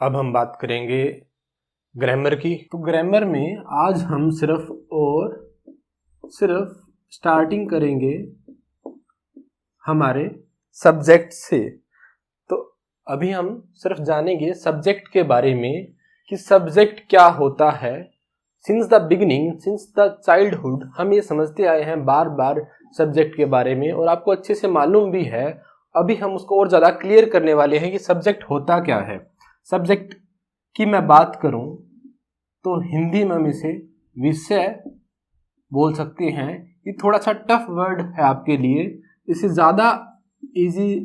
अब हम बात करेंगे ग्रामर की। तो ग्रामर में आज हम सिर्फ स्टार्टिंग करेंगे हमारे सब्जेक्ट से। तो अभी हम सिर्फ जानेंगे सब्जेक्ट के बारे में कि सब्जेक्ट क्या होता है। Since the beginning, since the childhood हम ये समझते आए हैं बार बार सब्जेक्ट के बारे में, और आपको अच्छे से मालूम भी है। अभी हम उसको और ज़्यादा क्लियर करने वाले हैं कि सब्जेक्ट होता क्या है। सब्जेक्ट की मैं बात करूं तो हिंदी में हम इसे विषय बोल सकते हैं। ये थोड़ा सा टफ वर्ड है आपके लिए, इसे ज़्यादा इजी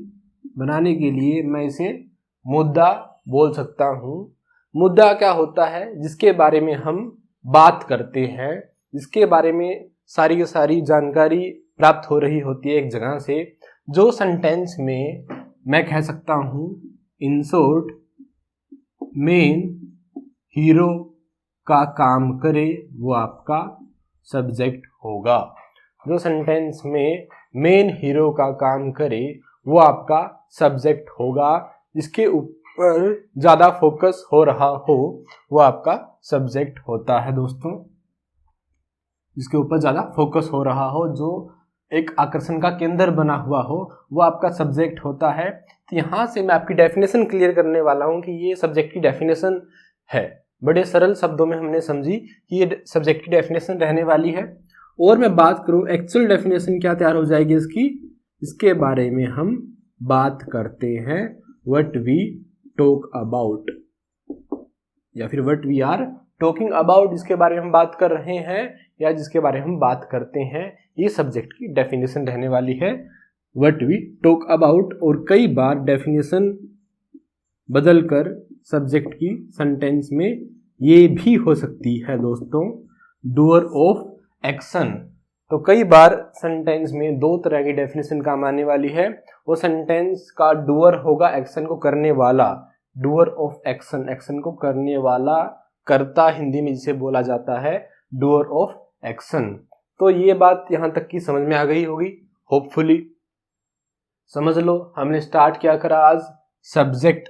बनाने के लिए मैं इसे मुद्दा बोल सकता हूँ। मुद्दा क्या होता है? जिसके बारे में हम बात करते हैं, जिसके बारे में सारी की सारी जानकारी प्राप्त हो रही होती है एक जगह से, जो सेंटेंस में मैं कह सकता हूँ इन शॉर्ट मेन हीरो का काम करे, वो आपका सब्जेक्ट होगा। जो सेंटेंस में मेन हीरो का काम करे वो आपका सब्जेक्ट होगा। जिसके ऊपर ज़्यादा फोकस हो रहा हो वो आपका सब्जेक्ट होता है दोस्तों। जिसके ऊपर ज़्यादा फोकस हो रहा हो, जो एक आकर्षण का केंद्र बना हुआ हो, वो आपका सब्जेक्ट होता है। तो यहाँ से मैं आपकी डेफिनेशन क्लियर करने वाला हूँ कि ये सब्जेक्ट की डेफिनेशन है। बड़े सरल शब्दों में हमने समझी कि ये सब्जेक्ट की डेफिनेशन रहने वाली है। और मैं बात करूँ एक्चुअल डेफिनेशन क्या तैयार हो जाएगी इसकी, इसके बारे में हम बात करते हैं व्हाट वी टॉक अबाउट, या फिर what we are talking about, जिसके बारे में हम बात कर रहे हैं या जिसके बारे में हम बात करते हैं, ये सब्जेक्ट की डेफिनेशन रहने वाली है व्हाट वी टॉक अबाउट। और कई बार डेफिनेशन बदलकर सब्जेक्ट की सेंटेंस में ये भी हो सकती है दोस्तों, डूअर ऑफ एक्शन। तो कई बार सेंटेंस में दो तरह की डेफिनेशन काम आने वाली है। वो सेंटेंस का डूअर होगा एक्शन को करने वाला, डूअर ऑफ एक्शन, एक्शन को करने वाला, कर्ता हिंदी में जिसे बोला जाता है डूअर ऑफ एक्शन। तो ये बात यहाँ तक की समझ में आ गई होगी होपफुली। समझ लो हमने स्टार्ट क्या करा आज, सब्जेक्ट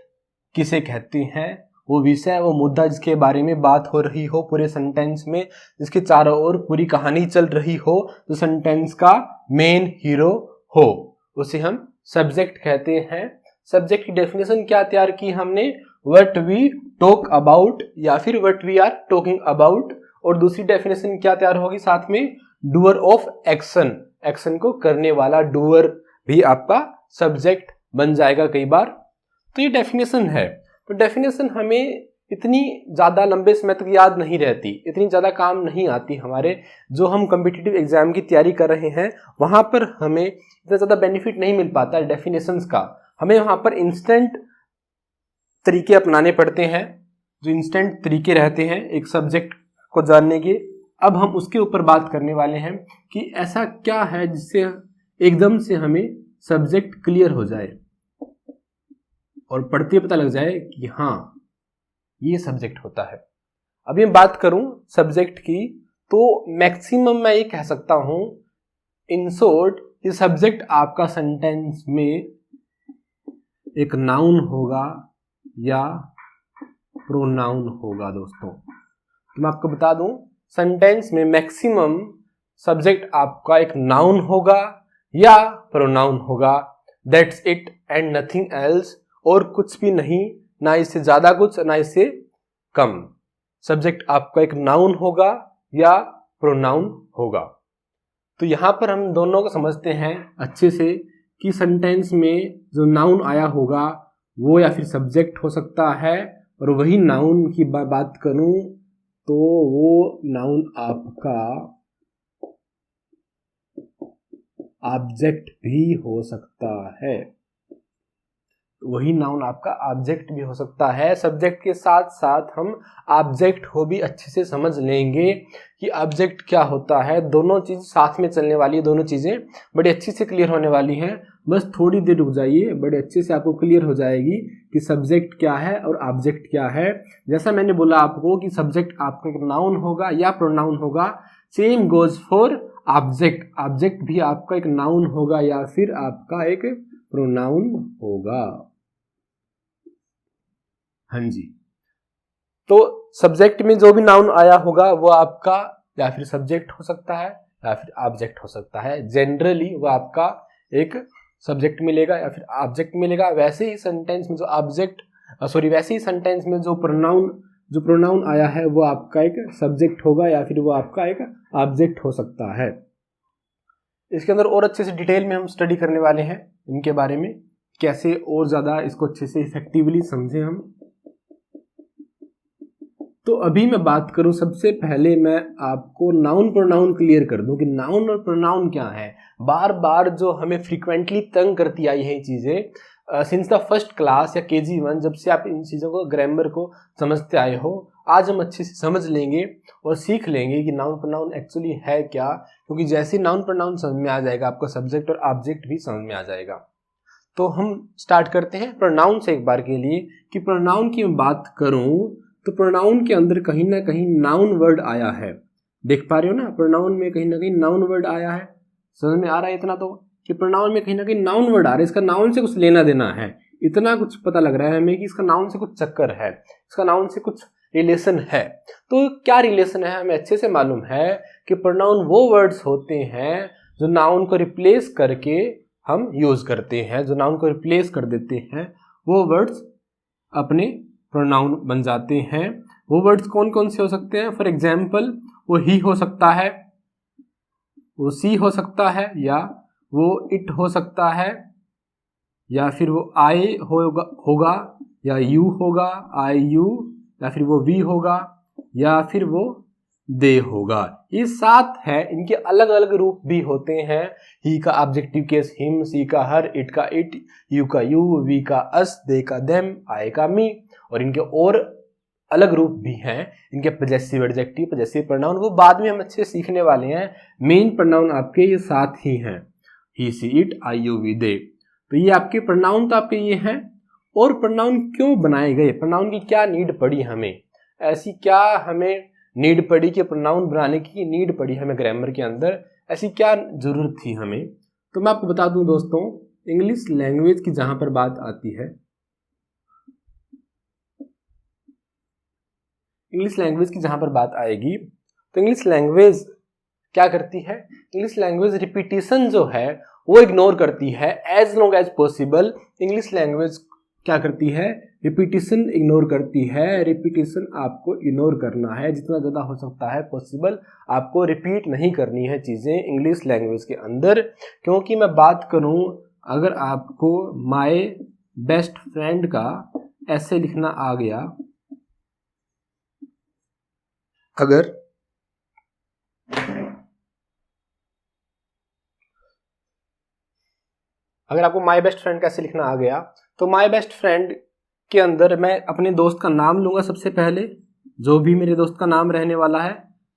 किसे कहते हैं, वो विषय, वो मुद्दा जिसके बारे में बात हो रही हो पूरे सेंटेंस में, जिसके चारों ओर पूरी कहानी चल रही हो, तो सेंटेंस का मेन हीरो हो, उसे हम सब्जेक्ट कहते हैं। सब्जेक्ट की डेफिनेशन क्या तैयार की हमने, व्हाट वी टॉक अबाउट या फिर what we are talking about. और दूसरी डेफिनेशन क्या तैयार होगी साथ में, डूअर ऑफ एक्शन, एक्शन को करने वाला डूअर भी आपका सब्जेक्ट बन जाएगा कई बार। तो ये डेफिनेशन है। तो डेफिनेशन हमें इतनी ज़्यादा लंबे समय तक याद नहीं रहती, इतनी ज़्यादा काम नहीं आती हमारे, जो हम कॉम्पिटिटिव एग्जाम की तैयारी कर रहे हैं वहाँ पर हमें इतना ज़्यादा बेनिफिट नहीं मिल पाता है डेफिनेशंस का। हमें वहाँ पर इंस्टेंट तरीके अपनाने पड़ते हैं, जो इंस्टेंट तरीके रहते हैं एक सब्जेक्ट को जानने के। अब हम उसके ऊपर बात करने वाले हैं कि ऐसा क्या है जिससे एकदम से हमें सब्जेक्ट क्लियर हो जाए और पढ़ते पता लग जाए कि हाँ ये सब्जेक्ट होता है। अभी मैं बात करूं सब्जेक्ट की, तो मैक्सिमम मैं ये कह सकता हूं इन शॉर्ट कि सब्जेक्ट आपका सेंटेंस में एक नाउन होगा या प्रोनाउन होगा दोस्तों। तो मैं आपको बता दूं सेंटेंस में मैक्सिमम सब्जेक्ट आपका एक नाउन होगा या प्रोनाउन होगा, that's it and nothing else. और कुछ भी नहीं, ना इससे ज्यादा कुछ ना इससे कम। सब्जेक्ट आपका एक नाउन होगा या प्रोनाउन होगा। तो यहां पर हम दोनों को समझते हैं अच्छे से कि सेंटेंस में जो नाउन आया होगा वो या फिर सब्जेक्ट हो सकता है, और वही नाउन की बात करूं तो वो नाउन आपका ऑब्जेक्ट भी हो सकता है, वही नाउन आपका ऑब्जेक्ट भी हो सकता है। सब्जेक्ट के साथ साथ हम ऑब्जेक्ट को भी अच्छे से समझ लेंगे कि ऑब्जेक्ट क्या होता है। दोनों चीज साथ में चलने वाली है, दोनों चीजें बड़ी अच्छी से क्लियर होने वाली हैं। बस थोड़ी देर रुक जाइए, बड़े अच्छे से आपको क्लियर हो जाएगी कि सब्जेक्ट क्या है और ऑब्जेक्ट क्या है। जैसा मैंने बोला आपको कि सब्जेक्ट आपका एक नाउन होगा या प्रोनाउन होगा, same goes for object, object भी आपका एक नाउन होगा या फिर आपका एक प्रोनाउन होगा, हाँ जी। तो सब्जेक्ट में जो भी नाउन आया होगा वो आपका या फिर सब्जेक्ट हो सकता है या फिर ऑब्जेक्ट हो सकता है। जनरली वो आपका एक सब्जेक्ट मिलेगा या फिर ऑब्जेक्ट मिलेगा। वैसे ही सेंटेंस में वैसे ही सेंटेंस में जो प्रोनाउन आया है वो आपका एक सब्जेक्ट होगा या फिर वो आपका एक ऑब्जेक्ट हो सकता है। इसके अंदर और अच्छे से डिटेल में हम स्टडी करने वाले हैं इनके बारे में, कैसे और ज़्यादा इसको अच्छे से इफेक्टिवली समझें हम। तो अभी मैं बात करूं, सबसे पहले मैं आपको नाउन प्रोनाउन क्लियर कर दूं कि नाउन और प्रोनाउन क्या है। बार बार जो हमें फ्रीक्वेंटली तंग करती आई है चीज़ें सिंस द फर्स्ट क्लास या KG1, जब से आप इन चीज़ों को ग्रामर को समझते आए हो, आज हम अच्छे से समझ लेंगे और सीख लेंगे कि नाउन प्रोनाउन एक्चुअली है क्या। क्योंकि जैसे नाउन प्रोनाउन समझ में आ जाएगा, आपका सब्जेक्ट और ऑब्जेक्ट भी समझ में आ जाएगा। तो हम स्टार्ट करते हैं प्रोनाउन से एक बार के लिए। कि प्रोनाउन की मैं बात करूं तो प्रोनाउन के अंदर कहीं ना कहीं नाउन वर्ड आया है। देख पा रहे हो ना, प्रोनाउन में कहीं ना कहीं नाउन वर्ड आया है। समझ में आ रहा है इतना तो, कि प्रोनाउन में कहीं ना कहीं नाउन वर्ड आ रहा है। इसका नाउन से कुछ लेना देना है, इतना कुछ पता लग रहा है हमें कि इसका नाउन से कुछ चक्कर है, इसका नाउन से कुछ रिलेशन है। तो क्या रिलेशन है हमें अच्छे से मालूम है कि प्रोनाउन वो वर्ड्स होते हैं जो नाउन को रिप्लेस करके हम यूज करते हैं, जो नाउन को रिप्लेस कर देते हैं, वो वर्ड्स अपने प्रोनाउन बन जाते हैं। वो वर्ड्स कौन कौन से हो सकते हैं? फॉर एग्जाम्पल, वो ही हो सकता है, वो सी हो सकता है, या वो इट हो सकता है, या फिर वो आई होगा, या यू होगा, आई यू, या फिर वो वी होगा, या फिर वो दे होगा। ये 7 है। इनके अलग अलग रूप भी होते हैं। ही का ऑब्जेक्टिव केस हिम, सी का हर, इट का इट, यू का यू, वी का अस, दे का देम, आई का मी। और इनके और अलग रूप भी हैं। इनके पजेसिव एडजेक्टिव, पजेसिव प्रोनाउन, वो बाद में हम अच्छे सीखने वाले हैं। मेन प्रोनाउन आपके ये 7 ही हैं, ही, सी, इट, आई, यू, वी, दे। तो ये आपके प्रोनाउन तो आपके ये हैं। और प्रोनाउन क्यों बनाए गए, प्रोनाउन की क्या नीड पड़ी हमें, ऐसी क्या हमें नीड पड़ी कि प्रोनाउन बनाने की नीड पड़ी हमें ग्रामर के अंदर, ऐसी क्या जरूरत थी हमें। तो मैं आपको बता दूं दोस्तों, इंग्लिश लैंग्वेज की जहां पर बात आती है, इंग्लिश लैंग्वेज की जहां पर बात आएगी, तो इंग्लिश लैंग्वेज क्या करती है? इंग्लिश लैंग्वेज रिपीटिशन जो है वो इग्नोर करती है as long as possible. English language क्या करती है? रिपीटिशन इग्नोर करती है। रिपीटिशन आपको इग्नोर करना है, जितना ज़्यादा हो सकता है पॉसिबल आपको रिपीट नहीं करनी है चीज़ें इंग्लिश लैंग्वेज के अंदर। क्योंकि मैं बात करूं, अगर आपको माय बेस्ट फ्रेंड का ऐसे लिखना आ गया, अगर आपको माय बेस्ट फ्रेंड कैसे लिखना आ गया, तो माय बेस्ट फ्रेंड के अंदर मैं अपने दोस्त का नाम लूंगा सबसे पहले, जो भी मेरे दोस्त का नाम रहने वाला है,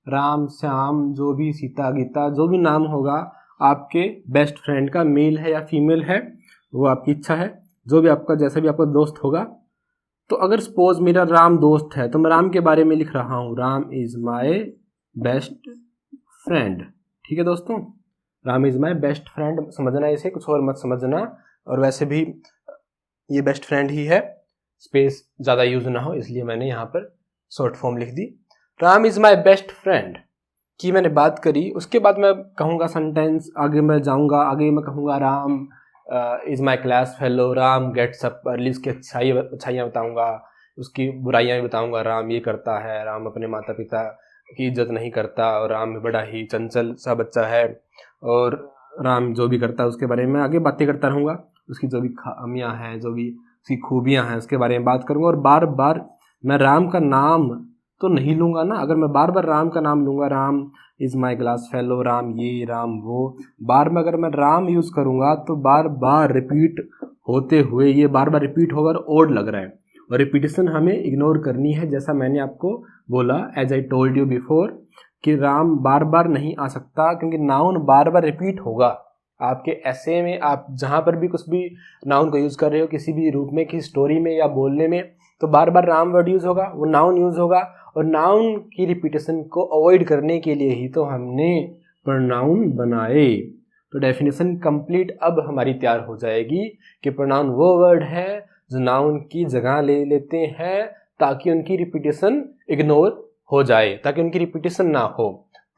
राम, श्याम, जो भी, सीता, गीता, जो भी नाम होगा आपके बेस्ट फ्रेंड का, मेल है या फीमेल है वो आपकी इच्छा है, जो भी आपका, जैसा भी आपका दोस्त होगा। तो अगर सपोज मेरा राम दोस्त है तो मैं राम के बारे में लिख रहा हूँ, Ram is my best friend. ठीक है दोस्तों, Ram is my best friend समझना, इसे कुछ और मत समझना। और वैसे भी ये बेस्ट फ्रेंड ही है, स्पेस ज़्यादा यूज ना हो इसलिए मैंने यहाँ पर शॉर्ट फॉर्म लिख दी। Ram is my best friend की मैंने बात करी। उसके बाद मैं कहूँगा सेंटेंस, आगे मैं जाऊँगा, आगे मैं कहूँगा Ram is my class fellow, Ram gets up early, उसकी अच्छाइयाँ बताऊँगा, उसकी बुराइयाँ भी बताऊँगा। राम ये करता है, राम अपने माता पिता की इज्जत नहीं करता, और राम बड़ा ही चंचल सा बच्चा है, और राम जो भी करता है उसके बारे में आगे बातें करता रहूँगा। उसकी जो भी खामियाँ हैं, जो भी उसकी खूबियाँ हैं, उसके बारे में बात करूँगा। और बार बार मैं राम का नाम तो नहीं लूँगा ना। अगर मैं बार बार राम का नाम लूँगा, Ram is my class fellow, Ram ये, राम वो, बार में अगर मैं राम यूज़ करूँगा तो बार बार रिपीट होते हुए ये बार बार रिपीट होगा और ओड लग रहा है। और रिपीटिशन हमें इग्नोर करनी है, जैसा मैंने आपको बोला, as I told you before, कि राम बार बार नहीं आ सकता, क्योंकि नाउन बार बार रिपीट होगा। आपके ऐसे में आप जहाँ पर भी कुछ भी नाउन को यूज़ कर रहे हो, किसी भी रूप में, किसी स्टोरी में या बोलने में, तो बार बार राम वर्ड यूज़ होगा, वो नाउन यूज़ होगा। और नाउन की रिपीटिशन को अवॉइड करने के लिए ही तो हमने प्रोनाउन बनाए। तो डेफिनेशन कंप्लीट अब हमारी तैयार हो जाएगी कि प्रोनाउन वो वर्ड है जो नाउन की जगह ले लेते हैं ताकि उनकी रिपीटेशन इग्नोर हो जाए, ताकि उनकी रिपीटेशन ना हो।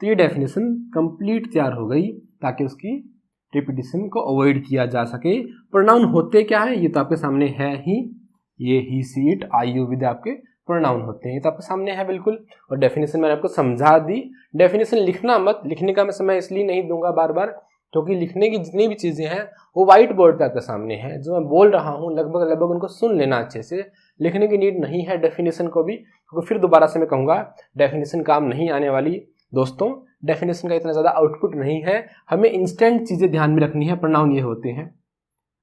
तो ये डेफिनेशन कंप्लीट तैयार हो गई ताकि उसकी रिपीटेशन को अवॉइड किया जा सके। प्रोनाउन होते क्या है ये तो आपके सामने है ही, ये ही, सी, इट, आई, यू विद आपके प्रोनाउन होते हैं, ये तो आपके सामने है बिल्कुल। और डेफिनेशन मैंने आपको समझा दी। डेफिनेशन लिखना मत, लिखने का मैं समय इसलिए नहीं दूंगा बार बार क्योंकि लिखने की जितनी भी चीज़ें हैं वो व्हाइट बोर्ड पे आपके सामने है। जो मैं बोल रहा हूँ लगभग उनको सुन लेना अच्छे से, लिखने की नीड नहीं है डेफिनेशन को भी, क्योंकि फिर दोबारा से मैं कहूँगा डेफिनेशन काम नहीं आने वाली। दोस्तों डेफिनेशन का इतना ज़्यादा आउटपुट नहीं है, हमें इंस्टेंट चीज़ें ध्यान में रखनी है। प्रोनाउन ये होते हैं,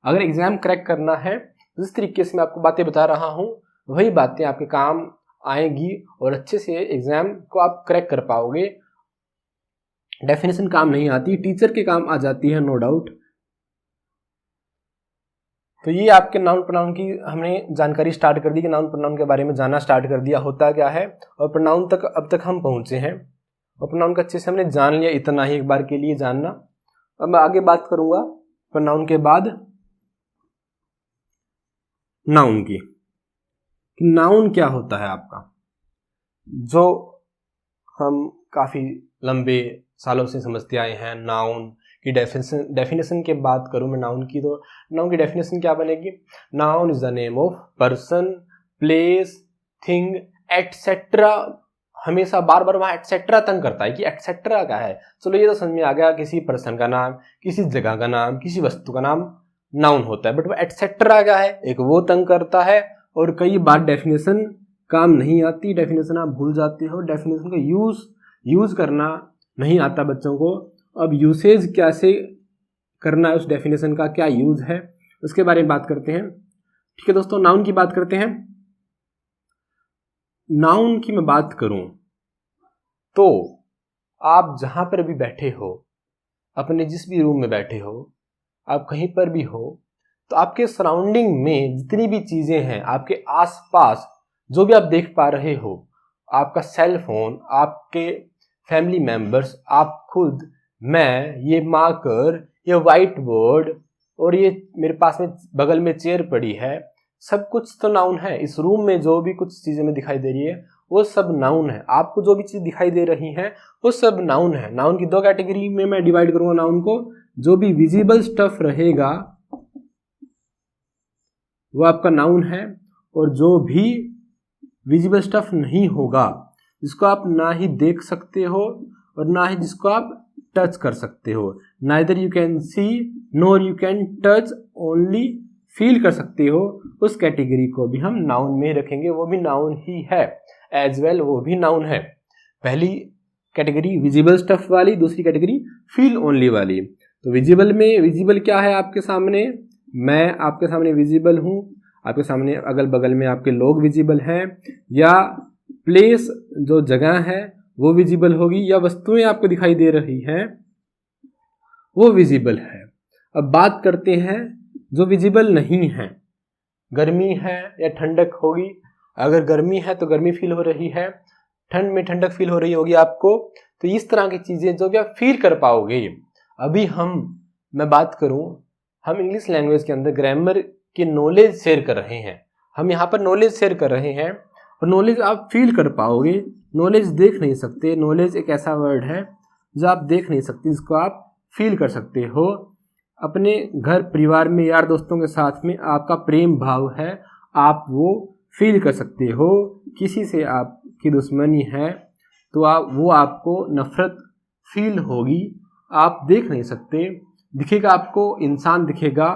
अगर एग्जाम क्रैक करना है जिस तरीके से मैं आपको बातें बता रहा हूँ वही बातें आपके काम आएंगी और अच्छे से एग्जाम को आप क्रैक कर पाओगे। डेफिनेशन काम नहीं आती, टीचर के काम आ जाती है, नो डाउट। तो ये आपके नाउन प्रोनाउन की हमने जानकारी स्टार्ट कर दी कि नाउन प्रोनाउन के बारे में जानना स्टार्ट कर दिया होता क्या है, और प्रोनाउन तक अब तक हम पहुंचे हैं और प्रोनाउन का अच्छे से हमने जान लिया, इतना ही एक बार के लिए जानना। अब मैं आगे बात करूंगा प्रोनाउन के बाद नाउन की, कि नाउन क्या होता है आपका, जो हम काफी लंबे सालों से समझते आए हैं। नाउन की डेफिनेशन के बात करूं मैं नाउन की, तो नाउन की डेफिनेशन क्या बनेगी? Noun is the name of person, place, thing, etcetera. हमेशा बार बार वहां एटसेट्रा तंग करता है कि एटसेट्रा क्या है। चलो ये तो समझ में आ गया, किसी पर्सन का नाम, किसी जगह का नाम, किसी वस्तु का नाम नाउन होता है, बट वो एटसेट्रा क्या है, एक वो तंग करता है। और कई बार डेफिनेशन काम नहीं आती, डेफिनेशन आप भूल जाते हो, डेफिनेशन का यूज करना नहीं आता बच्चों को। अब यूसेज कैसे करना है, उस डेफिनेशन का क्या यूज है, उसके बारे में बात करते हैं। ठीक है दोस्तों, नाउन की बात करते हैं। नाउन की मैं बात करूं तो आप जहां पर भी बैठे हो, अपने जिस भी रूम में बैठे हो, आप कहीं पर भी हो, तो आपके सराउंडिंग में जितनी भी चीजें हैं, आपके आसपास जो भी आप देख पा रहे हो, आपका सेल फोन, आपके फैमिली मेंबर्स, आप खुद, मैं, ये मार्कर, ये व्हाइट बोर्ड, और ये मेरे पास में बगल में चेयर पड़ी है, सब कुछ तो नाउन है। इस रूम में जो भी कुछ चीजें में दिखाई दे रही है वो सब नाउन है। आपको जो भी चीज दिखाई दे रही है वो सब नाउन है। नाउन की दो कैटेगरी में मैं डिवाइड करूंगा नाउन को। जो भी विजिबल स्टफ रहेगा वो आपका नाउन है, और जो भी विजिबल स्टफ नहीं होगा, जिसको आप ना ही देख सकते हो और ना ही जिसको आप टच कर सकते हो, neither you can see NOR you can touch, only feel कर सकते हो, उस कैटेगरी को भी हम नाउन में रखेंगे। वो भी नाउन ही है एज वेल, वो भी नाउन है। पहली कैटेगरी विजिबल स्टफ वाली, दूसरी कैटेगरी फील ओनली वाली। तो विजिबल में, विजिबल क्या है आपके सामने, मैं आपके सामने विजिबल हूं, आपके सामने अगल बगल में आपके लोग विजिबल हैं, या प्लेस जो जगह है वो विजिबल होगी, या वस्तुएं आपको दिखाई दे रही हैं वो विजिबल है। अब बात करते हैं जो विजिबल नहीं है। गर्मी है या ठंडक होगी, अगर गर्मी है तो गर्मी फील हो रही है, ठंड में ठंडक फील हो रही होगी आपको। तो इस तरह की चीजें जो भी आप फील कर पाओगे। अभी मैं बात करूं, हम इंग्लिश लैंग्वेज के अंदर ग्रामर की नॉलेज शेयर कर रहे हैं, हम यहाँ पर नॉलेज शेयर कर रहे हैं, और नॉलेज आप फील कर पाओगे, नॉलेज देख नहीं सकते। नॉलेज एक ऐसा वर्ड है जो आप देख नहीं सकते, जिसको आप फील कर सकते हो। अपने घर परिवार में, यार दोस्तों के साथ में आपका प्रेम भाव है, आप वो फील कर सकते हो। किसी से आपकी दुश्मनी है तो वो आपको नफरत फील होगी, आप देख नहीं सकते। दिखेगा आपको, इंसान दिखेगा,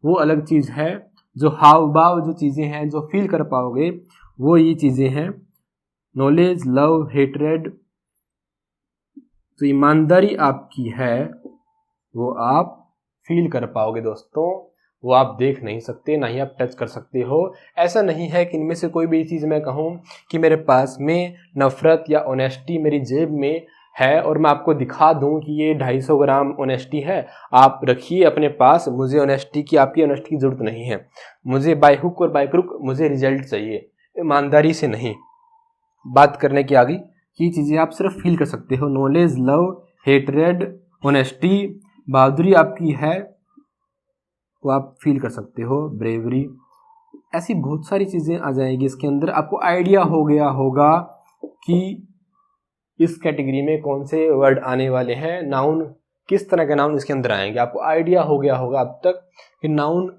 वो अलग चीज़ है। जो हाव भाव, जो चीज़ें हैं जो फील कर पाओगे वो ये चीज़ें हैं। नॉलेज, लव, हेटरेड, तो ईमानदारी आपकी है वो आप फील कर पाओगे दोस्तों, वो आप देख नहीं सकते, ना ही आप टच कर सकते हो। ऐसा नहीं है कि इनमें से कोई भी चीज़ मैं कहूँ कि मेरे पास में नफरत या ऑनेस्टी मेरी जेब में है और मैं आपको दिखा दूं कि ये 250 ग्राम ऑनेस्टी है, आप रखिए अपने पास, मुझे ऑनेस्टी की, आपकी ऑनेस्टी की जरूरत नहीं है। मुझे बाय हुक और बाय क्रुक मुझे रिजल्ट चाहिए, ईमानदारी से नहीं। बात करने की आगे ये चीज़ें आप सिर्फ फील कर सकते हो। नॉलेज, लव, हेटरेड, ऑनेस्टी, बहादुरी आपकी है वो आप फील कर सकते हो, ब्रेवरी। ऐसी बहुत सारी चीज़ें आ जाएगी इसके अंदर। आपको आइडिया हो गया होगा कि इस कैटेगरी में कौन से वर्ड आने वाले हैं, नाउन किस तरह के नाउन इसके अंदर आएंगे। आपको आइडिया हो गया होगा अब तक कि नाउन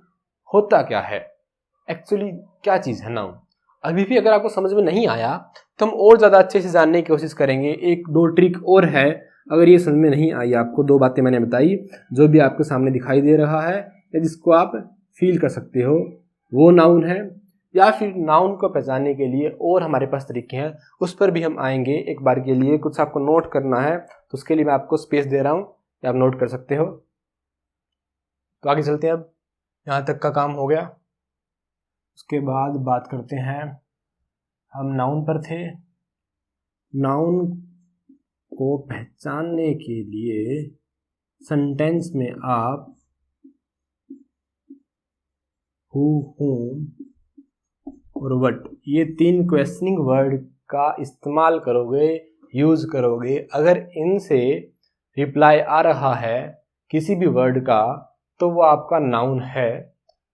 होता क्या है, एक्चुअली क्या चीज़ है नाउन। अभी भी अगर आपको समझ में नहीं आया तो हम और ज़्यादा अच्छे से जानने की कोशिश करेंगे। एक दो ट्रिक और है, अगर ये समझ में नहीं आई आपको, दो बातें मैंने बताई, जो भी आपके सामने दिखाई दे रहा है या जिसको आप फील कर सकते हो वो नाउन है, या फिर नाउन को पहचानने के लिए और हमारे पास तरीके हैं, उस पर भी हम आएंगे एक बार के लिए। कुछ आपको नोट करना है तो उसके लिए मैं आपको स्पेस दे रहा हूँ, या आप नोट कर सकते हो। तो आगे चलते हैं, अब यहाँ तक का काम हो गया। उसके बाद बात करते हैं, हम नाउन पर थे। नाउन को पहचानने के लिए सेंटेंस में आप हु, whom और व्हाट, ये तीन क्वेश्चनिंग वर्ड का इस्तेमाल करोगे, यूज करोगे। अगर इनसे रिप्लाई आ रहा है किसी भी वर्ड का तो वो आपका नाउन है,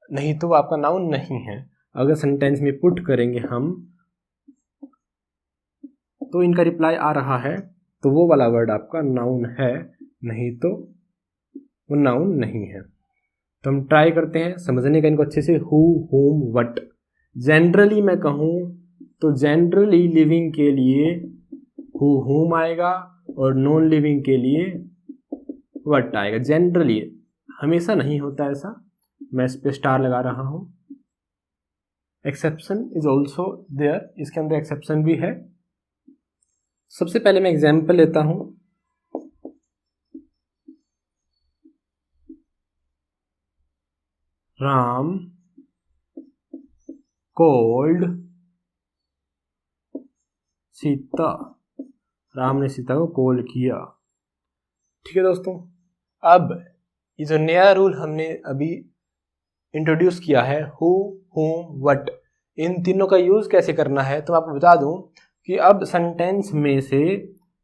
नहीं तो वो आपका नाउन नहीं है। अगर सेंटेंस में पुट करेंगे हम तो इनका रिप्लाई आ रहा है तो वो वाला वर्ड आपका नाउन है, नहीं तो वो नाउन नहीं है। तो हम ट्राई करते हैं समझने का इनको अच्छे से। Who, whom, what. जनरली मैं कहूँ तो जनरली लिविंग के लिए हु, whom आएगा और नॉन लिविंग के लिए व्हाट आएगा। जनरली, हमेशा नहीं होता ऐसा, मैं इस पे स्टार लगा रहा हूँ। एक्सेप्शन इज ऑल्सो देयर, इसके अंदर एक्सेप्शन भी है। सबसे पहले मैं एग्जाम्पल लेता हूँ। राम कॉल्ड सीता, राम ने सीता को कॉल किया। ठीक है दोस्तों, अब ये जो नया रूल हमने अभी इंट्रोड्यूस किया है, हु, whom, व्हाट, इन तीनों का यूज कैसे करना है, तो आपको बता दूं कि अब सेंटेंस में से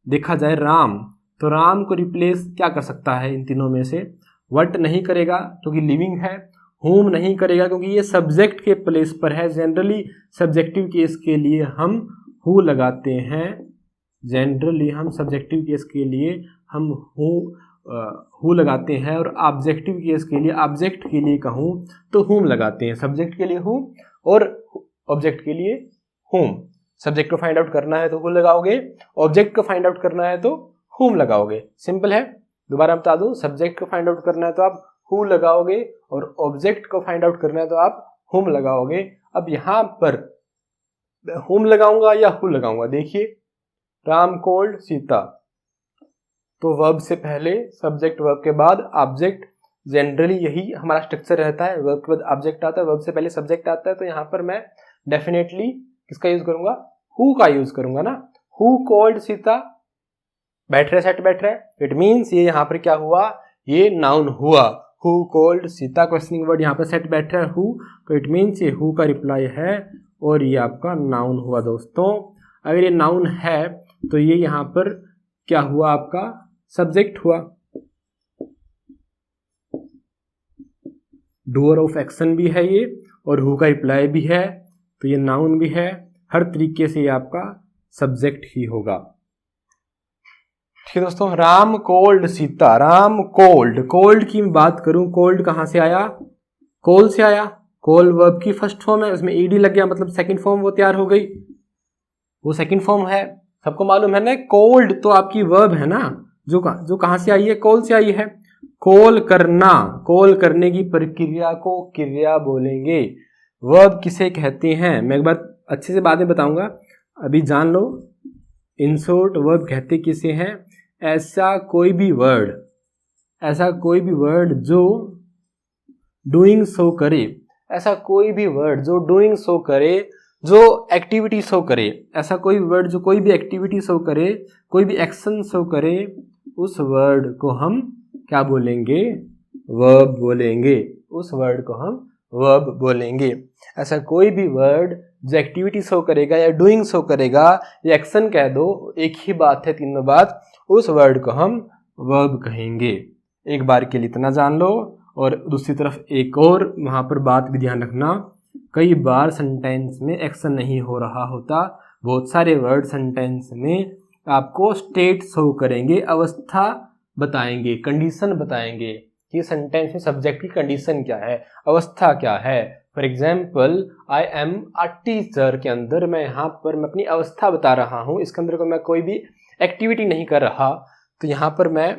देखा जाए राम, तो राम को रिप्लेस क्या कर सकता है इन तीनों में से? व्हाट नहीं करेगा क्योंकि लिविंग है, whom नहीं करेगा क्योंकि ये सब्जेक्ट के प्लेस पर है। जनरली सब्जेक्टिव केस के लिए हम हु लगाते हैं, जनरली हम सब्जेक्टिव केस के लिए हम हु लगाते हैं, और ऑब्जेक्टिव केस के लिए, ऑब्जेक्ट के लिए कहूँ तो whom लगाते हैं। सब्जेक्ट के लिए who और ऑब्जेक्ट के लिए whom। सब्जेक्ट को फाइंड आउट करना है तो who लगाओगे, ऑब्जेक्ट को फाइंड आउट करना है तो whom लगाओगे। सिंपल है, दोबारा बता दूं, सब्जेक्ट को फाइंड आउट करना है तो आप who लगाओगे और ऑब्जेक्ट को फाइंड आउट करना है तो आप whom लगाओगे। अब यहाँ पर whom लगाऊंगा या who लगाऊंगा, देखिए राम कॉल्ड सीता, तो वर्ब से पहले सब्जेक्ट, वर्ब के बाद ऑब्जेक्ट। जनरली यही हमारा स्ट्रक्चर रहता है, वर्ब के बाद ऑब्जेक्ट आता है, वर्ब से पहले सब्जेक्ट आता है। तो यहाँ पर मैं डेफिनेटली किसका यूज करूंगा? हु का यूज करूंगा ना। हु कॉल्ड सीता, बैठ रहे, सेट बैठ रहे, इट मीन्स ये यहाँ पर क्या हुआ, ये नाउन हुआ। Who called Sita, questioning word, यहाँ पर सेट बैठ रहा है हु, तो इट मीन्स ये हु का रिप्लाई है और ये आपका नाउन हुआ। दोस्तों अगर ये नाउन है तो ये यहाँ पर क्या हुआ, आपका सब्जेक्ट हुआ। डूअर ऑफ एक्शन भी है ये, और हु का रिप्लाई भी है, तो ये नाउन भी है। हर तरीके से ये आपका सब्जेक्ट ही होगा। ठीक है दोस्तों, Ram cold Sita, Ram cold, cold की बात करूं, कोल्ड कहां से आया? कोल से आया। कोल वर्ब की फर्स्ट फॉर्म है, उसमें ईडी लग गया, मतलब सेकंड फॉर्म वो तैयार हो गई, वो सेकंड फॉर्म है, सबको मालूम है ना। कोल्ड तो आपकी वर्ब है ना, जो कहां से आई है? कोल से आई है। कॉल करना, कॉल करने की प्रक्रिया को क्रिया बोलेंगे। वर्ब किसे कहते हैं मैं एक बार अच्छे से बाद में बताऊंगा, अभी जान लो। इन शॉर्ट वर्ब कहते किसे हैं? ऐसा कोई भी वर्ड, ऐसा कोई भी वर्ड जो डूइंग शो करे, ऐसा कोई भी वर्ड जो डूइंग शो करे, जो एक्टिविटी शो करे, ऐसा कोई वर्ड जो कोई भी एक्टिविटी शो करे, कोई भी एक्शन शो करे, उस वर्ड को हम क्या बोलेंगे? वर्ब बोलेंगे। उस वर्ड को हम वर्ब बोलेंगे। ऐसा कोई भी वर्ड जो एक्टिविटी शो करेगा या डूइंग शो करेगा या एक्शन कह दो, एक ही बात है, तीनों बात, उस वर्ड को हम वर्ब कहेंगे। एक बार के लिए इतना जान लो। और दूसरी तरफ एक और वहाँ पर बात भी ध्यान रखना कई बार सेंटेंस में एक्शन नहीं हो रहा होता। बहुत सारे वर्ड सेंटेंस में आपको स्टेट शो करेंगे, अवस्था बताएंगे, कंडीशन बताएंगे कि सेंटेंस में सब्जेक्ट की कंडीशन क्या है, अवस्था क्या है। For example I am a teacher के अंदर मैं यहाँ पर मैं अपनी अवस्था बता रहा हूँ, इसके अंदर को मैं कोई भी एक्टिविटी नहीं कर रहा, तो यहाँ पर मैं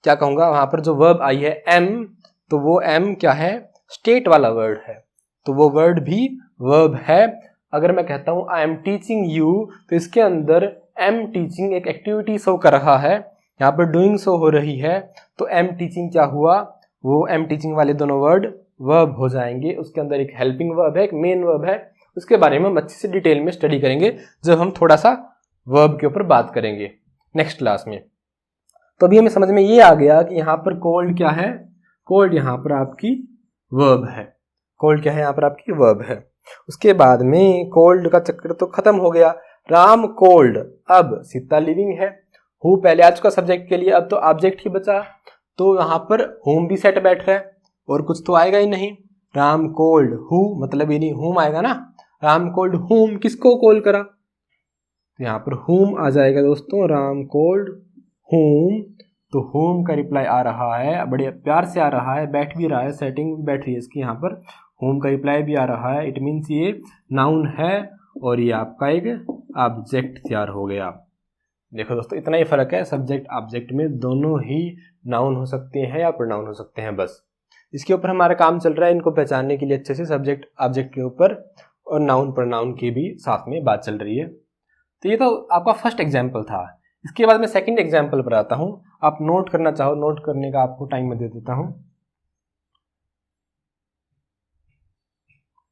क्या कहूँगा, वहाँ पर जो वर्ब आई है एम, तो वो एम क्या है, स्टेट वाला वर्ड है, तो वो वर्ड भी वर्ब है। अगर मैं कहता हूँ आई एम टीचिंग यू, तो इसके अंदर एम टीचिंग एक एक्टिविटी शो कर रहा है, यहाँ पर डूइंग शो हो रही है, तो एम टीचिंग क्या हुआ, वो एम टीचिंग वाले दोनों वर्ड वर्ब हो जाएंगे। उसके अंदर एक हेल्पिंग वर्ब है, एक मेन वर्ब है, उसके बारे में हम अच्छे से डिटेल में स्टडी करेंगे जब हम थोड़ा सा वर्ब के ऊपर बात करेंगे नेक्स्ट क्लास में। तो अभी हमें समझ में ये आ गया कि यहाँ पर कोल्ड क्या है, कोल्ड यहाँ पर आपकी वर्ब है, कोल्ड क्या है, यहाँ पर आपकी वर्ब है। उसके बाद में कोल्ड का चक्कर तो खत्म हो गया, राम कोल्ड, अब सीता लिविंग है, हु पहले आ चुका सब्जेक्ट के लिए, अब तो ऑब्जेक्ट ही बचा, तो यहाँ पर होम भी सेट बैठ रहा है और कुछ तो आएगा ही नहीं। राम कोल्ड हु मतलब ये नहीं होम आएगा ना, राम कोल्ड होम, किसको कॉल करा, तो यहाँ पर होम आ जाएगा दोस्तों, राम कोल्ड होम, तो होम का रिप्लाई आ रहा है, बड़े प्यार से आ रहा है, बैठ भी रहा है, सेटिंग भी बैठ रही है इसकी, यहाँ पर होम का रिप्लाई भी आ रहा है, इट मीन्स ये नाउन है और ये आपका एक ऑब्जेक्ट तैयार हो गया। देखो दोस्तों इतना ही फर्क है, सब्जेक्ट ऑब्जेक्ट में दोनों ही नाउन हो सकते हैं या प्रोनाउन हो सकते हैं, बस इसके ऊपर हमारा काम चल रहा है, इनको पहचानने के लिए अच्छे से सब्जेक्ट ऑब्जेक्ट के ऊपर और नाउन प्रोनाउन की भी साथ में बात चल रही है। तो ये तो आपका फर्स्ट एग्जाम्पल था। इसके बाद मैं सेकंड एग्जाम्पल पर आता हूँ, आप नोट करना चाहो, नोट करने का आपको टाइम मैं दे देता हूँ।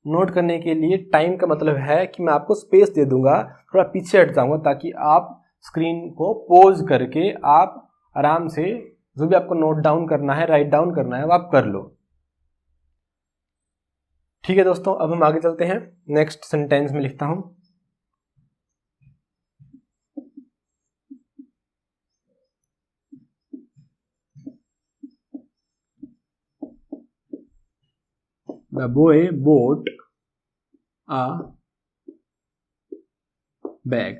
नोट करने के लिए टाइम का मतलब है कि मैं आपको स्पेस दे दूंगा, थोड़ा पीछे हट जाऊंगा ताकि आप स्क्रीन को पॉज करके आप आराम से जो भी आपको नोट डाउन करना है, राइट डाउन करना है, वो आप कर लो। ठीक है दोस्तों, अब हम आगे चलते हैं, नेक्स्ट सेंटेंस में लिखता हूं, The boy bought a bag.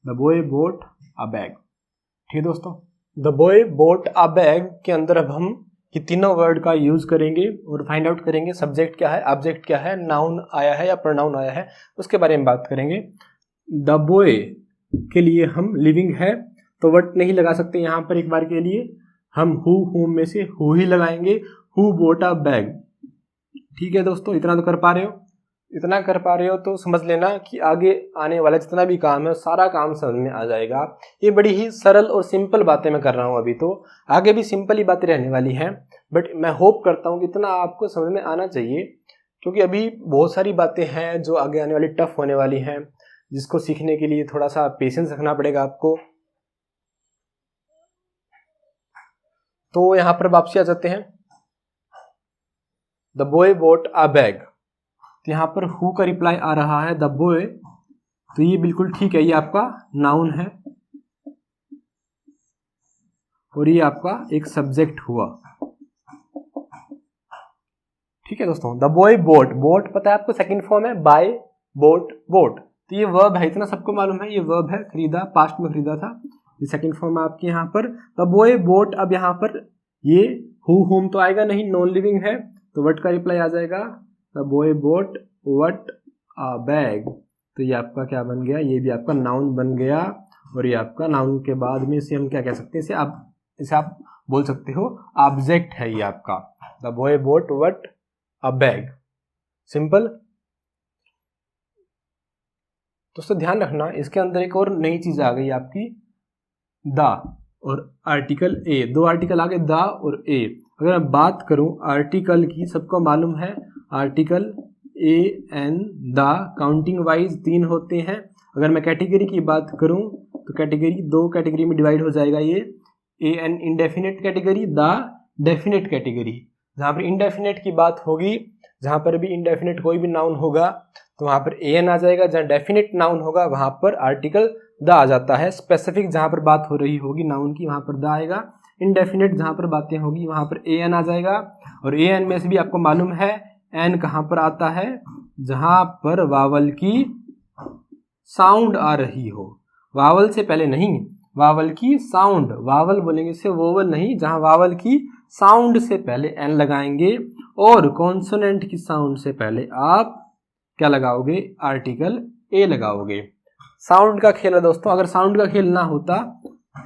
The boy bought a bag. ठीक है दोस्तों, The boy bought a bag के अंदर अब हम ये तीनों वर्ड का यूज करेंगे और फाइंड आउट करेंगे सब्जेक्ट क्या है, ऑब्जेक्ट क्या है, नाउन आया है या प्रोनाउन आया है, उसके बारे में बात करेंगे। द बॉय के लिए हम लिविंग है तो वट नहीं लगा सकते, यहाँ पर एक बार के लिए हम होम में से हु ही लगाएंगे, हु बोट अ बैग। ठीक है दोस्तों, इतना तो कर पा रहे हो, इतना कर पा रहे हो तो समझ लेना कि आगे आने वाला जितना भी काम है सारा काम समझ में आ जाएगा। ये बड़ी ही सरल और सिंपल बातें मैं कर रहा हूँ, अभी तो आगे भी सिंपल ही बातें रहने वाली हैं, बट मैं होप करता हूँ कि इतना आपको समझ में आना चाहिए, क्योंकि अभी बहुत सारी बातें हैं जो आगे आने वाली टफ होने वाली हैं, जिसको सीखने के लिए थोड़ा सा पेशेंस रखना पड़ेगा आपको। तो यहाँ पर वापसी आ जाते हैं, the boy bought a bag, तो यहाँ पर हु का रिप्लाई आ रहा है द बॉय, तो ये बिल्कुल ठीक है, ये आपका नाउन है और ये आपका एक सब्जेक्ट हुआ। ठीक है दोस्तों, द बॉय बोट, बोट पता है आपको सेकंड फॉर्म है बाय, बोट बोट, तो ये वर्ब है, इतना सबको मालूम है, ये वर्ब है, खरीदा, पास्ट में खरीदा था, ये सेकंड फॉर्म है आपके यहाँ पर द बॉय बोट। अब यहाँ पर ये हु होम तो आएगा नहीं, नॉन लिविंग है, तो वट का रिप्लाई आ जाएगा the boy boat what a bag, तो ये आपका क्या बन गया, ये भी आपका नाउन बन गया, और ये आपका नाउन के बाद में इसे हम क्या कह सकते हैं, इसे आप बोल सकते हो ऑब्जेक्ट है ये आपका, the boy boat what a bag, simple. दोस्तों ध्यान रखना, इसके अंदर एक और नई चीज आ गई आपकी, द और आर्टिकल ए, दो आर्टिकल आ गए द और ए। अगर मैं बात करूं आर्टिकल की, सबको मालूम है article a an the counting wise 3 होते हैं। अगर मैं कैटेगरी की बात करूं तो कैटेगरी 2 कैटेगरी में डिवाइड हो जाएगा, ये a an indefinite category, the definite category. जहाँ पर इंडेफिनेट की बात होगी, जहाँ पर भी इंडेफिनेट कोई भी नाउन होगा तो वहाँ पर ए एन आ जाएगा, जहाँ डेफिनेट नाउन होगा वहाँ पर आर्टिकल द आ जाता है। स्पेसिफिक जहाँ पर बात हो रही होगी नाउन की वहाँ पर द आएगा, इंडेफिनेट जहाँ पर बातें होगी वहाँ पर ए एन आ जाएगा। और ए एन में से भी आपको मालूम है एन कहाँ पर आता है, जहां पर वावल की साउंड आ रही हो, वावल से पहले नहीं, वावल की साउंड, वावल बोलेंगे इसे वोवल नहीं, जहां वावल की साउंड से पहले एन लगाएंगे और कॉन्सोनेंट की साउंड से पहले आप क्या लगाओगे, आर्टिकल ए लगाओगे। साउंड का खेल है दोस्तों, अगर साउंड का खेल ना होता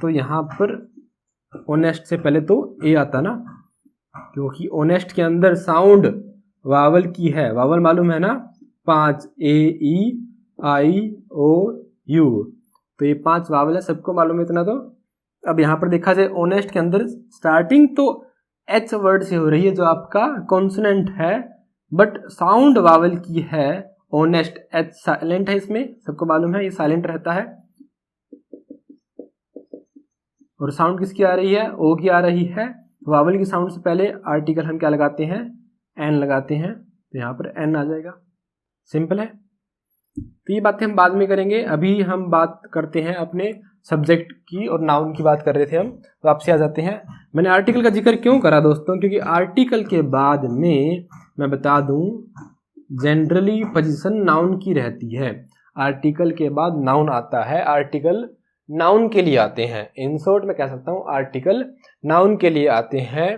तो यहां पर ऑनेस्ट से पहले तो ए आता ना, क्योंकि ऑनेस्ट के अंदर साउंड वावल की है, वावल मालूम है ना, 5 ए ई आई ओ यू, तो ये 5 वावल है, सबको मालूम है इतना। तो अब यहाँ पर देखा जाए ऑनेस्ट के अंदर स्टार्टिंग तो एच वर्ड से हो रही है जो आपका कॉन्सोनेंट है, बट साउंड वावल की है, ऑनेस्ट एच साइलेंट है, इसमें सबको मालूम है ये साइलेंट रहता है, और साउंड किसकी आ रही है, ओ की आ रही है। वावल की साउंड से पहले आर्टिकल हम क्या लगाते हैं, एन लगाते हैं, तो यहाँ पर एन आ जाएगा, सिंपल है। तो ये बातें हम बाद में करेंगे, अभी हम बात करते हैं अपने सब्जेक्ट की, और नाउन की बात कर रहे थे हम, वापसी आ जाते हैं। मैंने आर्टिकल का जिक्र क्यों करा दोस्तों, क्योंकि आर्टिकल के बाद में मैं बता दूं जनरली पोजीशन नाउन की रहती है, आर्टिकल के बाद नाउन आता है, आर्टिकल नाउन के लिए आते हैं, इन शॉर्ट मैं कह सकता हूं आर्टिकल नाउन के लिए आते हैं।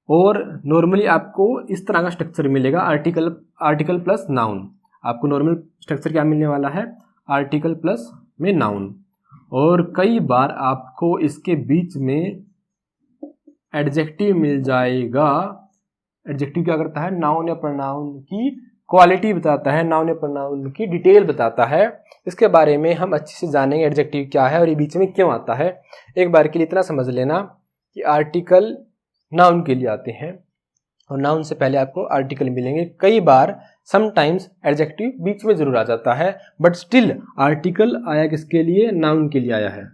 और नॉर्मली आपको इस तरह का स्ट्रक्चर मिलेगा, आर्टिकल प्लस नाउन, आपको नॉर्मल स्ट्रक्चर क्या मिलने वाला है, आर्टिकल प्लस में नाउन, और कई बार आपको इसके बीच में एडजेक्टिव मिल जाएगा। एडजेक्टिव क्या करता है, नाउन या प्रोनाउन की क्वालिटी बताता है, नाउन या प्रोनाउन की डिटेल बताता है, इसके बारे में हम अच्छे से जानेंगे एडजेक्टिव क्या है और ये बीच में क्यों आता है। एक बार के लिए इतना समझ लेना कि आर्टिकल नाउन के लिए आते हैं और नाउन से पहले आपको आर्टिकल मिलेंगे, कई बार समटाइम्स एडजेक्टिव बीच में जरूर आ जाता है, बट स्टिल आर्टिकल आया किसके लिए, नाउन के लिए आया है।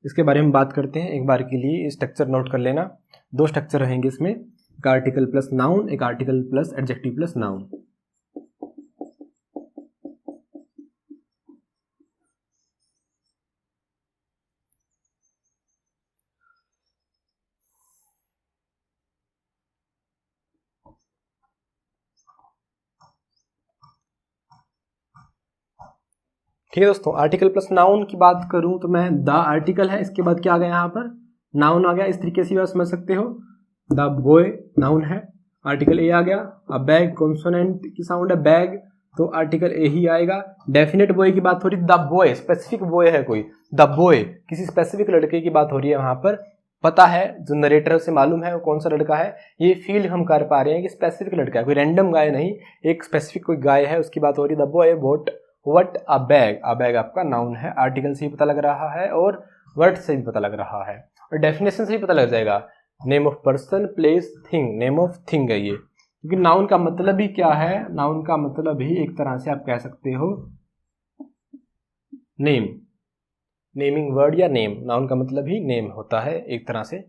इसके बारे में बात करते हैं, एक बार के लिए स्ट्रक्चर नोट कर लेना, 2 स्ट्रक्चर रहेंगे इसमें, एक आर्टिकल प्लस नाउन, एक article plus adjective plus noun. ठीक है दोस्तों, आर्टिकल प्लस नाउन की बात करूं तो मैं द आर्टिकल है, इसके बाद क्या आ गया, यहाँ पर नाउन आ गया, इस तरीके से आप समझ सकते हो, द बॉय नाउन है, आर्टिकल ए आ गया। अब बैग कॉन्सोनेंट की साउंड है बैग, तो आर्टिकल ए ही आएगा। डेफिनेट बॉय की बात हो रही है, द बॉय स्पेसिफिक बॉय है कोई, द बॉय किसी स्पेसिफिक लड़के की बात हो रही है, वहां पर पता है जो नरेटर से मालूम है वो कौन सा लड़का है, ये फील हम कर पा रहे हैं कि स्पेसिफिक लड़का है, कोई रैंडम गाय नहीं, एक स्पेसिफिक कोई गाय है उसकी बात हो रही है। The boy what what a bag आपका नाउन है, आर्टिकल से भी पता लग रहा है और वर्ड से भी पता लग रहा है, और डेफिनेशन से भी पता लग जाएगा, name of person place thing, name of thing है ये, क्योंकि नाउन का मतलब ही क्या है, नाउन का मतलब ही एक तरह से आप कह सकते हो नेम, नेमिंग वर्ड या नेम, नाउन का मतलब ही नेम होता है एक तरह से।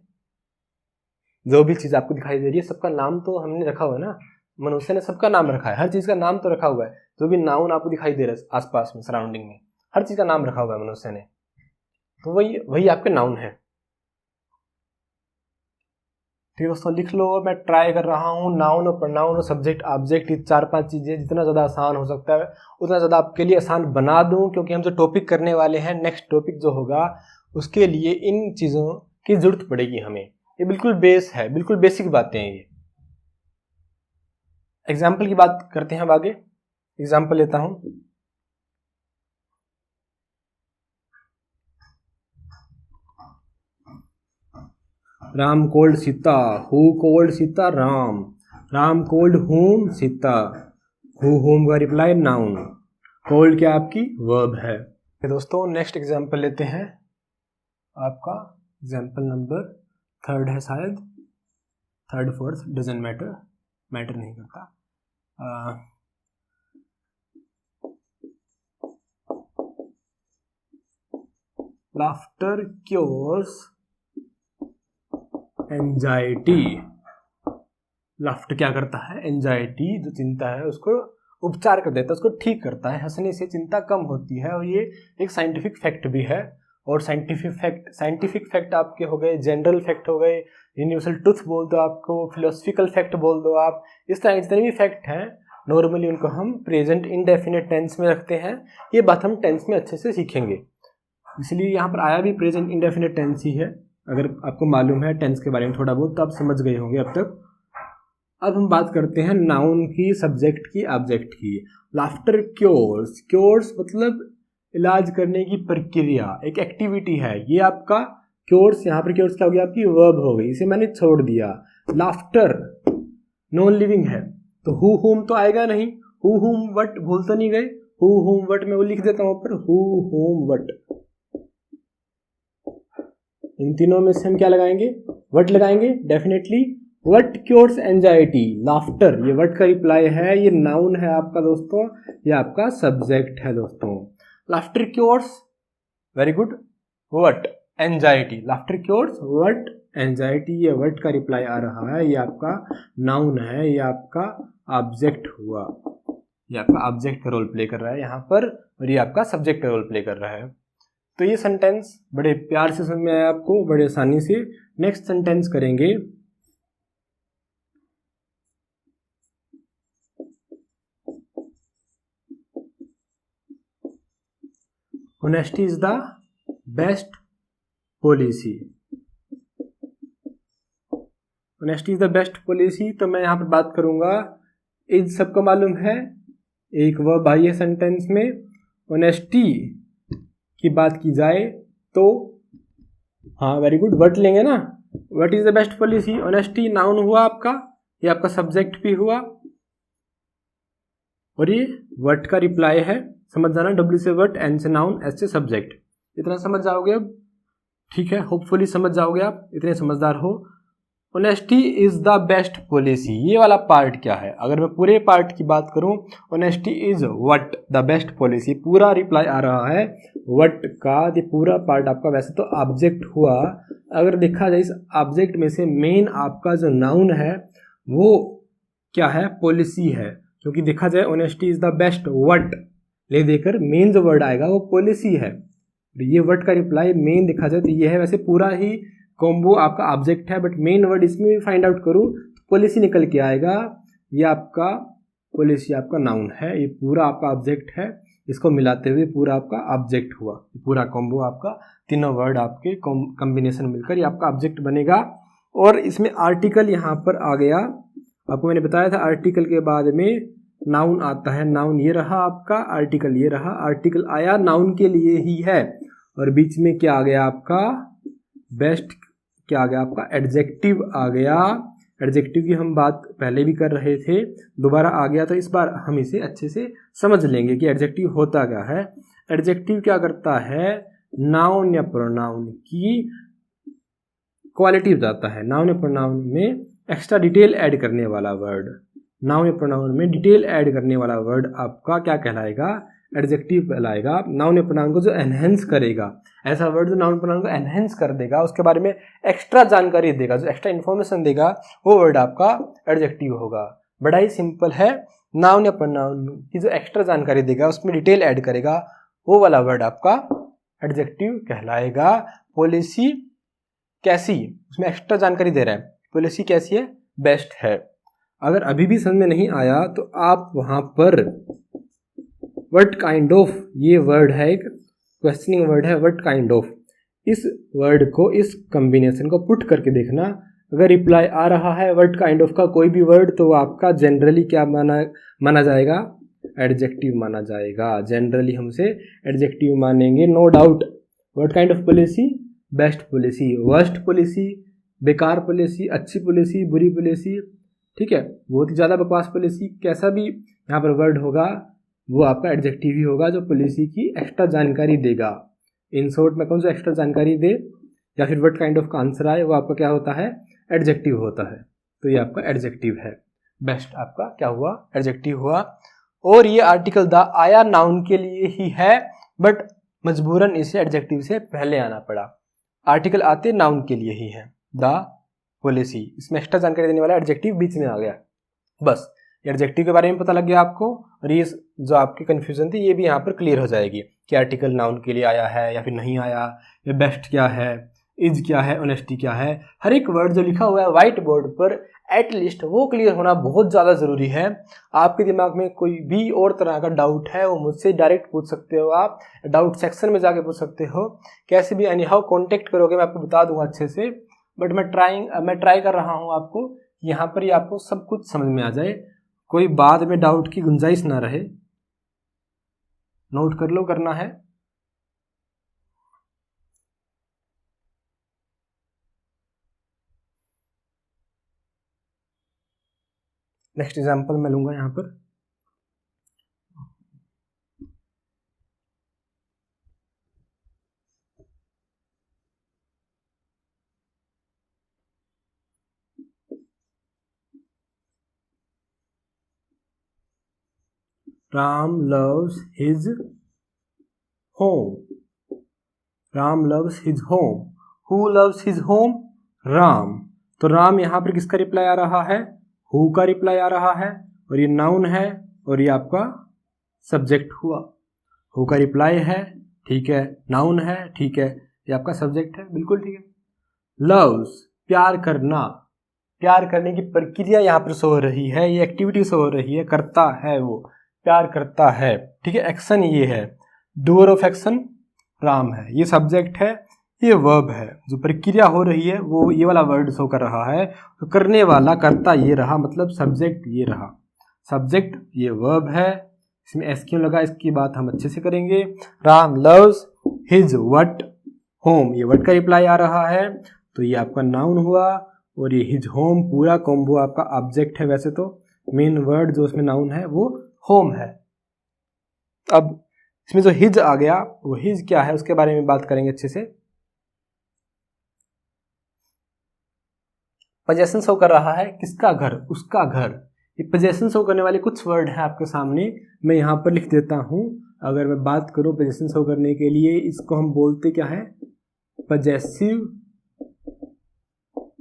जो भी चीज आपको दिखाई दे रही है सबका नाम तो हमने रखा हुआ है ना, मनुष्य ने सबका नाम रखा है, हर चीज का नाम तो रखा हुआ है, जो भी नाउन आपको दिखाई दे रहा है आसपास में सराउंडिंग में, हर चीज का नाम रखा हुआ है मनुष्य ने, तो वही आपके नाउन है। ठीक है दोस्तों, लिख लो, मैं ट्राई कर रहा हूँ नाउन और प्रोनाउन और सब्जेक्ट ऑब्जेक्ट, ये 4-5 चीजें जितना ज्यादा आसान हो सकता है उतना ज्यादा आपके लिए आसान बना दूं, क्योंकि हम जो टॉपिक करने वाले हैं, नेक्स्ट टॉपिक जो होगा उसके लिए इन चीजों की जरूरत पड़ेगी हमें, ये बिल्कुल बेस है, बिल्कुल बेसिक बातें हैं ये। एग्जाम्पल की बात करते हैं अब आगे, एग्जाम्पल लेता हूं, Ram cold Sita, who cold Sita, Ram cold home Sita, who home का रिप्लाई नाउन, कोल्ड क्या आपकी वर्ब है। दोस्तों नेक्स्ट एग्जाम्पल लेते हैं, आपका एग्जाम्पल नंबर 3 है शायद, 3rd 4th डजेंट मैटर नहीं करता। लाफ्टर क्योर्स एंजाइटी, लाफ्टर क्या करता है, एंजाइटी जो चिंता है उसको उपचार कर देता है, उसको ठीक करता है, हंसने से चिंता कम होती है, और ये एक साइंटिफिक फैक्ट भी है। और साइंटिफिक फैक्ट आपके हो गए, जनरल फैक्ट हो गए, यूनिवर्सल ट्रुथ बोल दो आपको, फिलोसफिकल फैक्ट बोल दो आप, इस तरह के जितने भी फैक्ट हैं नॉर्मली उनको हम प्रेजेंट इंडेफिनिट टेंस में रखते हैं। ये बात हम टेंस में अच्छे से सीखेंगे, इसलिए यहाँ पर आया भी प्रेजेंट इंडेफिनिट टेंस ही है। अगर आपको मालूम है टेंस के बारे में थोड़ा बहुत तो आप समझ गए होंगे अब तक। अब हम बात करते हैं नाउन की, सब्जेक्ट की, ऑब्जेक्ट की। लाफ्टर क्योर्स, क्योर्स मतलब इलाज करने की प्रक्रिया, एक एक्टिविटी है। ये आपका क्योर्स, यहाँ पर क्योर्स क्या हो गया, आपकी वर्ब हो गई, इसे मैंने छोड़ दिया। लाफ्टर नॉन लिविंग है तो हु होम तो आएगा नहीं, हु होम वट भूल तो नहीं गए, हु होम वट मैं वो लिख देता हूँ ऊपर, हु होम वट। इन तीनों में से हम क्या लगाएंगे, वट लगाएंगे definitely. What cures anxiety, laughter, ये वट का रिप्लाई है, ये नाउन है आपका दोस्तों, ये आपका सब्जेक्ट है दोस्तों। Laughter cures, very good, what anxiety, laughter cures what anxiety, ये वट का रिप्लाई आ रहा है, ये आपका नाउन है, ये आपका ऑब्जेक्ट हुआ, ये आपका ऑब्जेक्ट का रोल प्ले कर रहा है यहाँ पर, और ये आपका सब्जेक्ट का रोल प्ले कर रहा है। तो ये सेंटेंस बड़े प्यार से समझ में आया आपको, बड़े आसानी से। नेक्स्ट सेंटेंस करेंगे, honesty is the best policy. Honesty is the best policy, तो मैं यहाँ पर बात करूंगा, इज सबको मालूम है, एक वर्ब आई है सेंटेंस में। ऑनेस्टी की बात की जाए तो हाँ वेरी गुड, वट लेंगे ना, what is the best policy. Honesty noun हुआ आपका, ये आपका सब्जेक्ट भी हुआ, और ये वट का रिप्लाई है। समझ जाना, डब्ल्यू से वट, एन से नाउन, एस से सब्जेक्ट। इतना समझ जाओगे अब, ठीक है, होपफुली समझ जाओगे आप, इतने समझदार हो। Honesty is the best policy, ये वाला पार्ट क्या है, अगर मैं पूरे पार्ट की बात करूं, honesty is what the best policy, पूरा रिप्लाई आ रहा है व्हाट का, ये पूरा पार्ट आपका वैसे तो ऑब्जेक्ट हुआ। अगर देखा जाए इस ऑब्जेक्ट में से मेन आपका जो नाउन है वो क्या है, पॉलिसी है, क्योंकि देखा जाए honesty is the best what ले देकर मेन जो वर्ड आएगा वो पॉलिसी है, ये वर्ड का रिप्लाई मेन देखा जाए तो ये है। वैसे पूरा ही कॉम्बो आपका ऑब्जेक्ट है, बट मेन वर्ड इसमें भी फाइंड आउट करूँ तो पॉलिसी निकल के आएगा, ये आपका पॉलिसी आपका नाउन है, ये पूरा आपका ऑब्जेक्ट है, इसको मिलाते हुए पूरा आपका ऑब्जेक्ट हुआ, पूरा कॉम्बो आपका, तीनों वर्ड आपके कॉम्बिनेशन मिलकर ये आपका ऑब्जेक्ट बनेगा। और इसमें आर्टिकल यहाँ पर आ गया, आपको मैंने बताया था आर्टिकल के बाद में नाउन आता है, नाउन ये रहा आपका, आर्टिकल ये रहा, आर्टिकल आया नाउन के लिए ही है, और बीच में क्या आ गया आपका, बेस्ट क्या आ गया आपका, एडजेक्टिव आ गया। एडजेक्टिव की हम बात पहले भी कर रहे थे, दोबारा आ गया, तो इस बार हम इसे अच्छे से समझ लेंगे कि एडजेक्टिव होता क्या है। एडजेक्टिव क्या करता है, नाउन या प्रोनाउन की क्वालिटी बताता है, नाउन या प्रोनाउन में एक्स्ट्रा डिटेल ऐड करने वाला वर्ड, नाउन या प्रोनाउन में डिटेल ऐड करने वाला वर्ड आपका क्या कहलाएगा, एडजेक्टिव कहलाएगा। नाउन या प्रोनाउन को जो एनहेंस करेगा, ऐसा वर्ड जो नाउन प्रोनाउन को एनहेंस कर देगा, उसके बारे में एक्स्ट्रा जानकारी देगा, जो एक्स्ट्रा इन्फॉर्मेशन देगा, वो वर्ड आपका एडजेक्टिव होगा। बड़ा ही सिंपल है, नाउन या प्रोनाउन की जो एक्स्ट्रा जानकारी देगा, उसमें डिटेल ऐड करेगा, वो वाला वर्ड आपका एडजेक्टिव कहलाएगा। पॉलिसी कैसी, उसमें एक्स्ट्रा जानकारी दे रहा है, पॉलिसी कैसी है, बेस्ट है। अगर अभी भी समझ में नहीं आया तो आप वहां पर व्हाट काइंड ऑफ, ये वर्ड है, एक क्वेश्चनिंग वर्ड है, व्हाट काइंड ऑफ, इस वर्ड को, इस कॉम्बिनेशन को पुट करके देखना, अगर रिप्लाई आ रहा है व्हाट काइंड ऑफ का कोई भी वर्ड, तो आपका जनरली क्या माना जाएगा, एडजेक्टिव माना जाएगा। जनरली हमसे एडजेक्टिव मानेंगे, no doubt. What kind of policy, best policy, worst policy, बेकार पॉलिसी, अच्छी पॉलिसी, बुरी पॉलिसी, ठीक है, बहुत ही ज़्यादा बकवास पॉलिसी, कैसा भी यहाँ पर वर्ड होगा वो आपका एडजेक्टिव ही होगा, जो पॉलिसी की एक्स्ट्रा जानकारी देगा। इन शॉर्ट में कौन सा एक्स्ट्रा जानकारी दे या फिर व्हाट काइंड ऑफ का आंसर आए, वो आपका क्या होता है, एडजेक्टिव होता है। तो ये आपका एडजेक्टिव है, बेस्ट आपका क्या हुआ, एडजेक्टिव हुआ। और ये आर्टिकल द आया नाउन के लिए ही है, बट मजबूरन इसे एडजेक्टिव से पहले आना पड़ा, आर्टिकल आते नाउन के लिए ही है, द पॉलिसी, इसमें एक्स्ट्रा जानकारी देने वाला एडजेक्टिव बीच में आ गया। बस एडजेक्टिव के बारे में पता लग गया आपको, और ये जो आपकी कन्फ्यूजन थी ये भी यहाँ पर क्लियर हो जाएगी कि आर्टिकल नाउन के लिए आया है या फिर नहीं आया, या बेस्ट क्या है, इज क्या है, ऑनेस्टी क्या है, हर एक वर्ड जो लिखा हुआ है व्हाइट बोर्ड पर एटलीस्ट वो क्लियर होना बहुत ज़्यादा ज़रूरी है। आपके दिमाग में कोई भी और तरह का डाउट है वो मुझसे डायरेक्ट पूछ सकते हो, आप डाउट सेक्शन में जाके पूछ सकते हो, कैसे भी एनी हाउ कॉन्टेक्ट करोगे मैं आपको बता दूंगा अच्छे से। बट मैं ट्राई कर रहा हूँ आपको यहाँ पर ही आपको सब कुछ समझ में आ जाए, कोई बाद में डाउट की गुंजाइश ना रहे। नोट कर लो, करना है। नेक्स्ट एग्जांपल मैं लूंगा यहाँ पर। Ram loves his home. Ram loves his home. Who loves his home? Ram. तो राम यहाँ पर किसका रिप्लाई आ रहा है? हु का रिप्लाई आ रहा है, और ये नाउन है और ये आपका सब्जेक्ट हुआ। हु का रिप्लाई है, ठीक है, नाउन है, ठीक है, ये आपका सब्जेक्ट है, बिल्कुल ठीक है। लव्स, प्यार करना, प्यार करने की प्रक्रिया यहाँ पर शो हो रही है, ये एक्टिविटी शो हो रही है, करता है वो, प्यार करता है, ठीक है। एक्शन ये है, डूअर ऑफ एक्शन राम है, ये सब्जेक्ट है, ये वर्ब है, जो प्रक्रिया हो रही है वो ये वाला वर्ड शो कर रहा है, तो करने वाला करता ये रहा, मतलब सब्जेक्ट ये रहा, सब्जेक्ट ये वर्ब है। इसमें एस क्यों लगा इसकी बात हम अच्छे से करेंगे। Ram loves his what home, ये वट का रिप्लाई आ रहा है, तो ये आपका नाउन हुआ, और ये हिज होम पूरा कॉम्बो आपका ऑब्जेक्ट है। वैसे तो मेन वर्ड जो उसमें नाउन है वो होम है। अब इसमें जो हिज आ गया वो हिज क्या है उसके बारे में बात करेंगे अच्छे से। पोजेशन शो कर रहा है, किसका घर, उसका घर। ये पोजेशन शो करने वाले कुछ वर्ड हैं आपके सामने, मैं यहाँ पर लिख देता हूँ। अगर मैं बात करूँ पोजेशन शो करने के लिए, इसको हम बोलते क्या है, पोजेसिव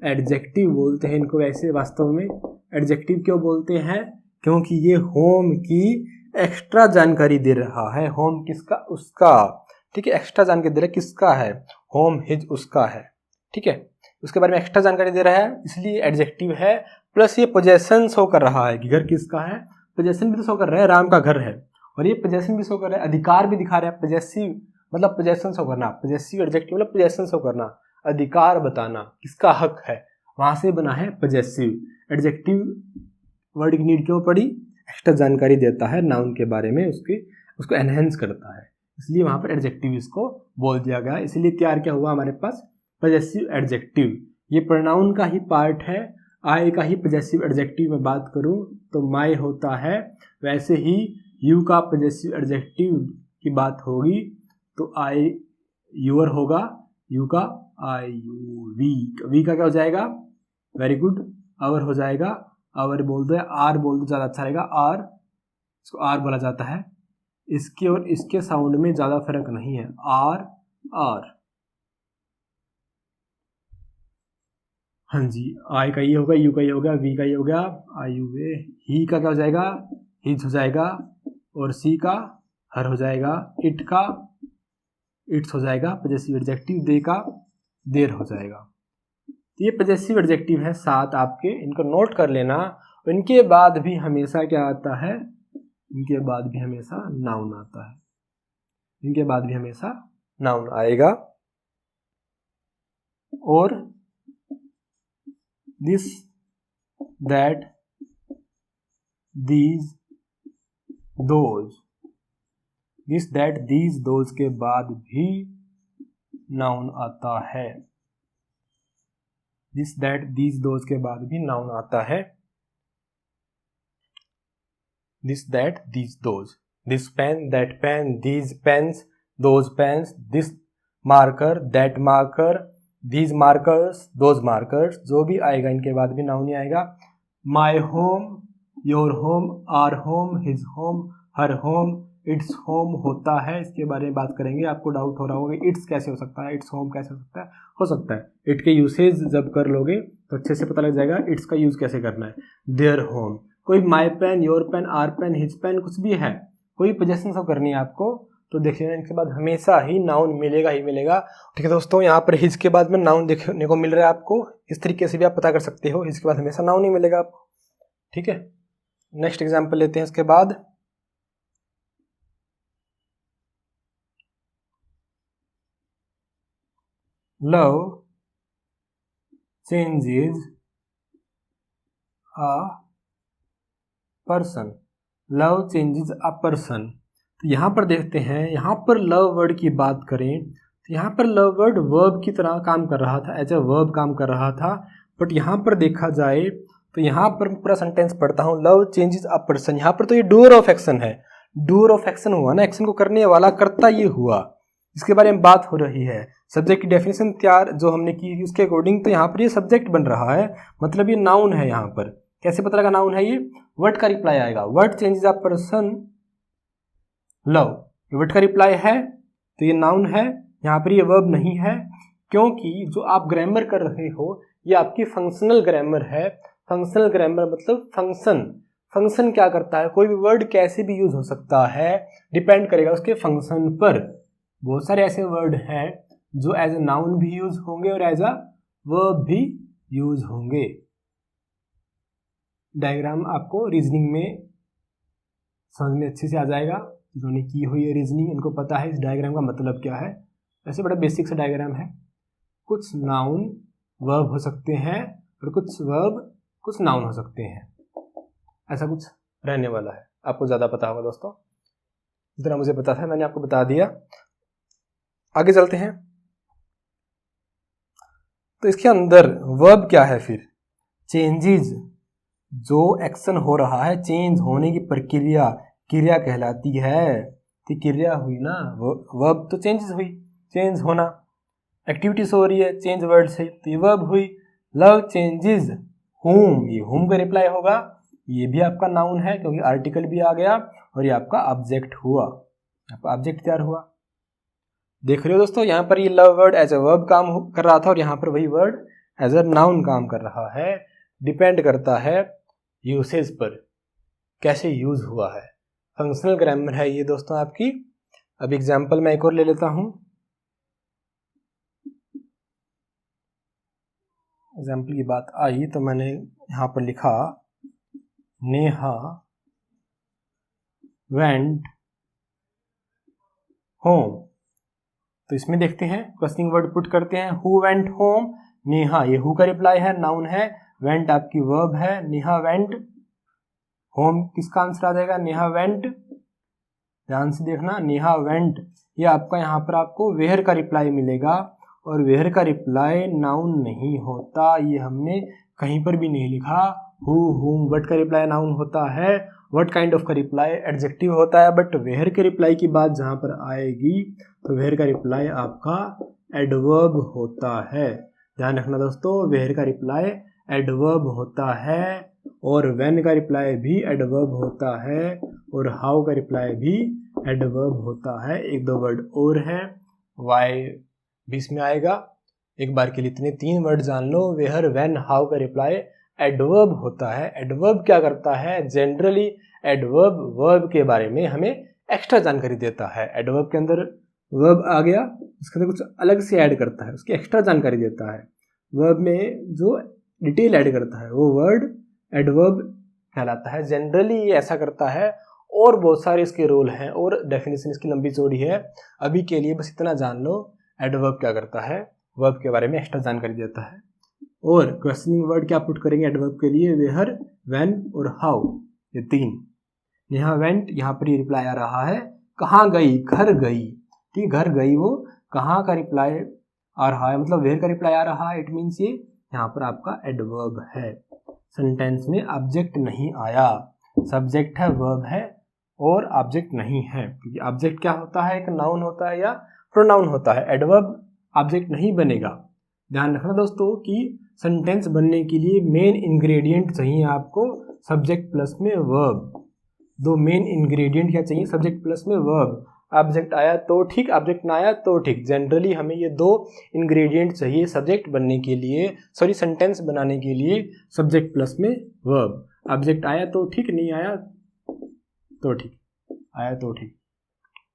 एडजेक्टिव बोलते हैं इनको। वैसे वास्तव में एडजेक्टिव क्यों बोलते हैं, क्योंकि ये होम की एक्स्ट्रा जानकारी दे रहा है। होम किसका, उसका, ठीक है, एक्स्ट्रा जानकारी दे रहा है, किसका है, होम हिज उसका है, ठीक है, उसके बारे में एक्स्ट्रा जानकारी दे रहा है, इसलिए एडजेक्टिव है। प्लस ये पोजेशन शो कर रहा है कि घर किसका है, पोजेशन भी तो शो कर रहा है, राम का घर है, और ये पोजेशन भी शो कर रहा है, अधिकार भी दिखा रहा है। पोजेसिव मतलब पोजेशन शो करना, पोजेसिव एडजेक्टिव मतलब पोजेशन शो करना, अधिकार बताना, किसका हक है, वहां से बना है पोजेसिव। एडजेक्टिव वर्ड की नीड क्यों पड़ी, एक्स्ट्रा जानकारी देता है नाउन के बारे में, उसको एनहेंस करता है, इसलिए वहां पर एडजेक्टिव इसको बोल दिया गया। इसलिए तैयार क्या हुआ हमारे पास, पोजेसिव एडजेक्टिव। ये प्रोनाउन का ही पार्ट है, आई का ही पोजेसिव एडजेक्टिव में बात करूं तो माई होता है, वैसे ही यू का पोजेसिव एडजेक्टिव की बात होगी तो आई यूर होगा, यू का आई यू, वी का क्या हो जाएगा, वेरी गुड, आवर हो जाएगा, आवर बोल दो, आर बोल दो ज़्यादा अच्छा रहेगा, आर, इसको आर बोला जाता है। इसके और इसके साउंड में ज़्यादा फर्क नहीं है, आर आर, हाँ जी। आई का ये होगा, यू का ये होगा, वी का ये होगा, आई यू वे, ही का क्या हो जाएगा, हिज हो जाएगा, और सी का हर हो जाएगा, इट का इट्स हो जाएगा, पॉजेसिव एडजेक्टिव, दे का देर हो जाएगा। तो ये पॉजेसिव एडजेक्टिव है 7 आपके, इनको नोट कर लेना। इनके बाद भी हमेशा क्या आता है, इनके बाद भी हमेशा नाउन आता है, इनके बाद भी हमेशा नाउन आएगा। और this, that, these, those, this that these those के बाद भी नाउन आता है, दिस दैट दीज दोज के बाद भी नाउन आता है। This that these those, this pen, that pen, these pens, those pens, this marker, that marker, these markers, those markers, जो भी आएगा इनके बाद भी नाउन ही आएगा। My home, your home, our home, his home, her home, its home होता है। इसके बारे में बात करेंगे। आपको डाउट हो रहा होगा इट्स कैसे हो सकता है, इट्स होम कैसे हो सकता है। इट के यूसेज जब कर लोगे तो अच्छे से पता लग जाएगा इट्स का यूज कैसे करना है। देयर होम, कोई my pen, your pen, our pen, his pen, कुछ भी है, कोई पोजेशन सब करनी है आपको तो देखिए इनके बाद हमेशा ही नाउन मिलेगा ही मिलेगा। ठीक है दोस्तों, यहाँ पर हिज के बाद में नाउन देखने को मिल रहा है आपको, इस तरीके से भी आप पता कर सकते हो, हिज के बाद हमेशा नाउन ही मिलेगा आपको। ठीक है, नेक्स्ट एग्जाम्पल लेते हैं इसके बाद। Love changes a person, love changes a person. तो यहाँ पर देखते हैं, यहाँ पर लव वर्ड की बात करें तो यहाँ पर लव वर्ड वर्ब की तरह काम कर रहा था, एज ए वर्ब काम कर रहा था। बट यहाँ पर देखा जाए तो यहाँ पर पूरा सेंटेंस पढ़ता हूँ, लव चेंजेस अ पर्सन। यहाँ पर तो ये डूअर ऑफ एक्शन है, डूअर ऑफ एक्शन हुआ ना, एक्शन को करने वाला कर्ता ये हुआ, इसके बारे में बात हो रही है। सब्जेक्ट की डेफिनेशन तैयार जो हमने की उसके अकॉर्डिंग तो यहाँ पर ये सब्जेक्ट बन रहा है, मतलब ये नाउन है। यहाँ पर कैसे पता लगा नाउन है ये? वर्ड का रिप्लाई आएगा, word changes a person love, ये वर्ड का रिप्लाई है तो ये नाउन है। यहाँ पर ये वर्ब नहीं है, क्योंकि जो आप ग्रामर कर रहे हो ये आपकी फंक्शनल ग्रामर है। फंक्शनल ग्रामर मतलब फंक्शन, फंक्शन क्या करता है, कोई भी वर्ड कैसे भी यूज हो सकता है, डिपेंड करेगा उसके फंक्शन पर। बहुत सारे ऐसे वर्ड हैं जो एज ए नाउन भी यूज होंगे और एज अ वर्ब भी यूज होंगे। डायग्राम आपको रीजनिंग में समझ में अच्छे से आ जाएगा, जिन्होंने की हुई है रीजनिंग इनको पता है इस डायग्राम का मतलब क्या है। ऐसे बड़ा बेसिक सा डायग्राम है, कुछ नाउन वर्ब हो सकते हैं और कुछ वर्ब कुछ नाउन हो सकते हैं, ऐसा कुछ रहने वाला है। आपको ज़्यादा पता होगा दोस्तों, जितना मुझे पता था मैंने आपको बता दिया। आगे चलते हैं, तो इसके अंदर वर्ब क्या है फिर? चेंजेस, जो एक्शन हो रहा है, चेंज होने की प्रक्रिया क्रिया कहलाती है। तो क्रिया हुई ना, वर्ब तो चेंजेस हुई, चेंज होना, एक्टिविटीज हो रही है चेंज वर्ड से, तो ये वर्ब हुई। लव चेंजेस होम, ये होम का रिप्लाई होगा, ये भी आपका नाउन है क्योंकि आर्टिकल भी आ गया और ये आपका ऑब्जेक्ट हुआ, आपका ऑब्जेक्ट तैयार हुआ। देख रहे हो दोस्तों, यहाँ पर ये love word as a verb काम कर रहा था और यहाँ पर वही वर्ड एज ए नाउन काम कर रहा है। डिपेंड करता है यूसेज पर, कैसे यूज हुआ है। फंक्शनल ग्रामर है ये दोस्तों आपकी। अब एग्जाम्पल मैं एक और ले लेता हूँ। एग्जाम्पल की बात आई तो मैंने यहाँ पर लिखा नेहा वेंट होम। तो इसमें देखते हैं, क्वेश्चनिंग वर्ड पुट करते हैं। हु वेंट होम, नेहा, ये हु का रिप्लाई है, नाउन है। वेंट आपकी वर्ब है, नेहा वेंट। होम किसका आंसर आ जाएगा? नेहा वेंट। ध्यान से देखना, नेहा वेंट, ये आपका यहाँ पर आपको वेयर का रिप्लाई मिलेगा और वेयर का रिप्लाई नाउन नहीं होता, ये हमने कहीं पर भी नहीं लिखा। हु हुम, व्हाट का रिप्लाई नाउन होता है, व्हाट काइंड ऑफ का रिप्लाई एडजेक्टिव होता है। बट वेयर के रिप्लाई की बात जहाँ पर आएगी तो वेयर का रिप्लाई आपका एडवर्ब होता है। ध्यान रखना दोस्तों, वेयर का रिप्लाई एडवर्ब होता है और व्हेन का रिप्लाई भी एडवर्ब होता है और हाउ का रिप्लाई भी एडवर्ब होता है। एक दो वर्ड और है, वाई भी इसमें आएगा। एक बार के लिए इतने 3 वर्ड जान लो, वेयर व्हेन हाउ का रिप्लाई एडवर्ब होता है। एडवर्ब क्या करता है? जनरली एडवर्ब वर्ब के बारे में हमें एक्स्ट्रा जानकारी देता है। एडवर्ब के अंदर वर्ब आ गया, उसके अंदर कुछ अलग से ऐड करता है, उसकी एक्स्ट्रा जानकारी देता है। वर्ब में जो डिटेल ऐड करता है वो वर्ड एडवर्ब कहलाता है। जनरली ये ऐसा करता है और बहुत सारे इसके रोल हैं और डेफिनेशन इसकी लंबी चौड़ी है। अभी के लिए बस इतना जान लो, एडवर्ब क्या करता है, वर्ब के बारे में एक्स्ट्रा जानकारी देता है। और क्वेश्चनिंग वर्ड क्या पुट करेंगे एडवर्ब के लिए? वेयर, व्हेन और हाउ, ये 3। यहाँ वेंट, यहाँ पर रिप्लाई आ रहा है कहाँ गई, घर गई। ठीक, घर गई, वो कहाँ का रिप्लाई आ रहा है, मतलब वेयर का रिप्लाई आ रहा है। इट मीन्स ये यहाँ पर आपका एडवर्ब है। सेंटेंस में ऑब्जेक्ट नहीं आया, सब्जेक्ट है, वर्ब है और ऑब्जेक्ट नहीं है। क्योंकि ऑब्जेक्ट क्या होता है? एक नाउन होता है या प्रोनाउन होता है। एडवर्ब ऑब्जेक्ट नहीं बनेगा। ध्यान रखना दोस्तों कि सेंटेंस बनने के लिए मेन इंग्रेडिएंट चाहिए आपको, सब्जेक्ट प्लस में वर्ब। 2 मेन इंग्रेडिएंट क्या चाहिए? सब्जेक्ट प्लस में वर्ब। ऑब्जेक्ट आया तो ठीक, ऑब्जेक्ट ना आया तो ठीक। जनरली हमें ये 2 इंग्रेडिएंट चाहिए सब्जेक्ट बनने के लिए, सॉरी सेंटेंस बनाने के लिए, सब्जेक्ट प्लस में वर्ब। ऑब्जेक्ट आया तो ठीक, नहीं आया तो ठीक, आया तो ठीक।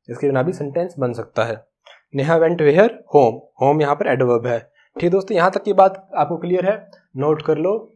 इसके बिना भी सेंटेंस बन सकता है। Neha went where? Home. Home यहाँ पर एडवर्ब है। ठीक दोस्तों, यहाँ तक की बात आपको क्लियर है? नोट कर लो।